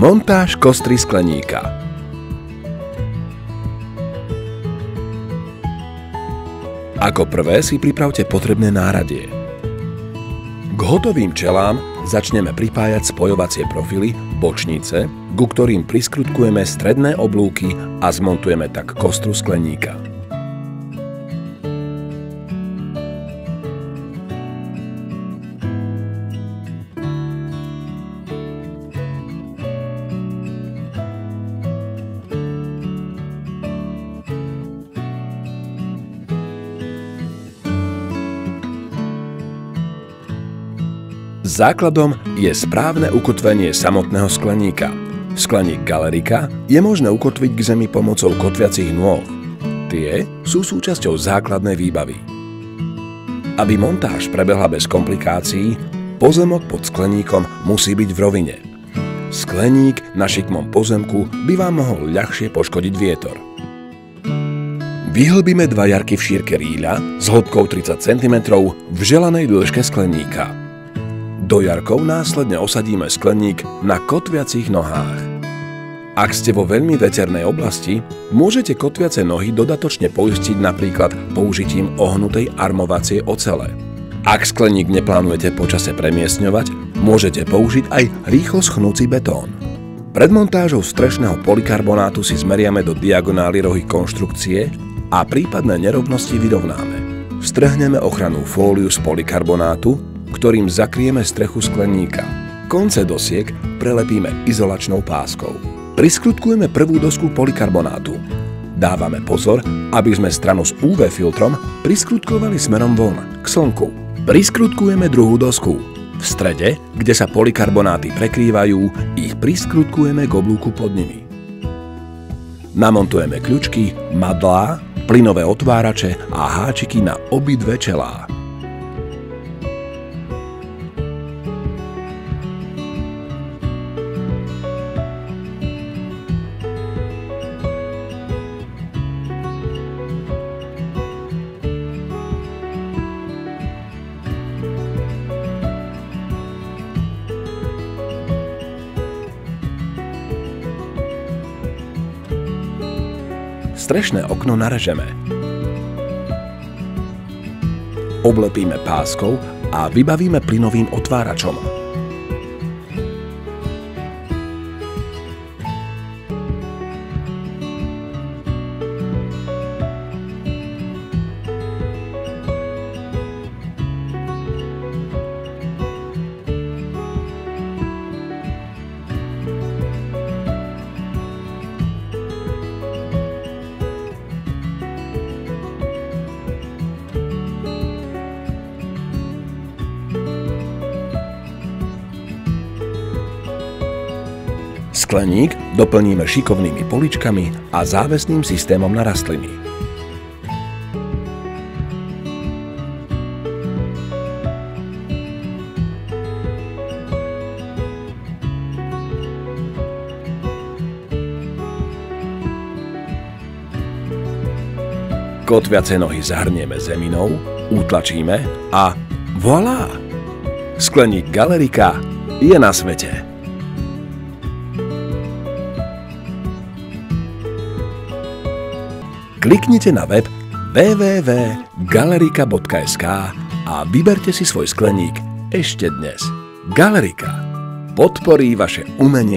Montáž kostry skleníka. Ako prvé si pripravte potrebné náradie. K hotovým čelám začneme pripájať spojovacie profily, bočnice, ku ktorým priskrutkujeme stredné oblúky a zmontujeme tak kostru skleníka. Základom je správne ukotvenie samotného skleníka. Skleník Galerika je možné ukotviť k zemi pomocou kotviacich nôh. Tie sú súčasťou základnej výbavy. Aby montáž prebehla bez komplikácií, pozemok pod skleníkom musí byť v rovine. Skleník na šikmom pozemku by vám mohol ľahšie poškodiť vietor. Vyhlbíme dva jarky v šírke rýľa s hĺbkou 30 cm v želanej dĺžke skleníka. Do jarkov následne osadíme skleník na kotviacich nohách. Ak ste vo veľmi veternej oblasti, môžete kotviace nohy dodatočne poistiť napríklad použitím ohnutej armovacie ocele. Ak skleník neplánujete počase premiestňovať, môžete použiť aj rýchlo schnúci betón. Pred montážou strešného polykarbonátu si zmeriame do diagonály rohy konštrukcie a prípadné nerovnosti vyrovnáme. Strhneme ochrannú fóliu z polykarbonátu, ktorým zakrieme strechu skleníka. Konce dosiek prelepíme izolačnou páskou. Priskrutkujeme prvú dosku polykarbonátu. Dávame pozor, aby sme stranu s UV filtrom priskrutkovali smerom von, k slnku. Priskrutkujeme druhú dosku. V strede, kde sa polykarbonáty prekrývajú, ich priskrutkujeme k oblúku pod nimi. Namontujeme kľučky, madlá, plynové otvárače a háčiky na obidve čelá. Strešné okno narežeme. Oblepíme páskou a vybavíme plynovým otváračom. Skleník doplníme šikovnými poličkami a závesným systémom na rastliny. Kotviace nohy zahrnieme zeminou, utlačíme a voilà! Skleník Galerika je na svete. Kliknite na web www.galerika.sk a vyberte si svoj skleník ešte dnes. Galerika podporí vaše umenie